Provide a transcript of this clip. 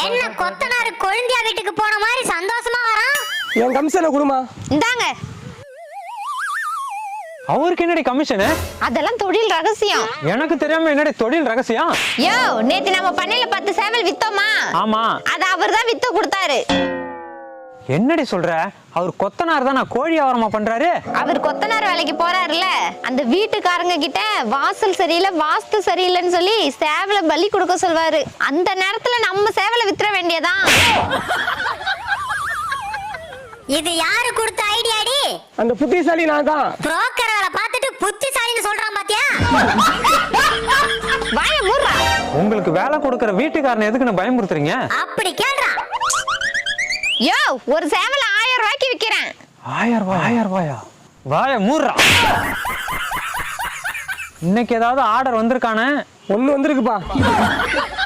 என்ன கொத்தனாரு கொழுந்தியா வீட்டுக்கு போன மாதிரி சந்தோஷமா வரான். என் கமிஷனை கொடுமா. இந்தாங்க. அவருக்கு என்னடி கமிஷனு? அதெல்லாம் தொழில் ரகசியம். எனக்கு தெரியாம என்னடி தொழில் ரகசியம்? யோ, நேத்து நம்ம பண்ணையில 10 சேவல் வித்தோமா? ஆமா. அத அவர்தான் வித்து கொடுத்தாரு. என்னடி சொல்ற? அவர் கொத்தனார் தான், கோழி வியாபாரமா பண்றாரு. அவர் கொத்தனார் வேலைக்கு போறாருல, அந்த வீட்டுக்காரங்க கிட்ட வாசல் சரியில்லை வாஸ்து சரியில்லைன்னு சொல்லி சேவலை பலி கொடுக்க சொல்வாரு. அந்த நேரத்துல நம்ம சேவலை வித்துற வேண்டியதான். இது யாரு கொடுத்த ஐடியாடி? அந்த புத்திசாலி நான் தான். புரோக்கர் வேலை பார்த்துட்டு புத்திசாலின்னு சொல்றான் பாத்தியா? வாய மூடுறா. உங்களுக்கு வேலை கொடுக்கற வீட்டுக்காரனை எதுக்குன்னு பயமுறுத்துறீங்க? அப்படி கேள்றா. யோ, ஒரு சேவல் 1000 ரூபாய்க்கு விக்கிறேன். 1000 ரூபாயா? வாய மூடுறா. இன்னைக்கு ஏதாவது ஆர்டர் வந்திருக்கானே? ஒண்ணு வந்திருக்குப்பா.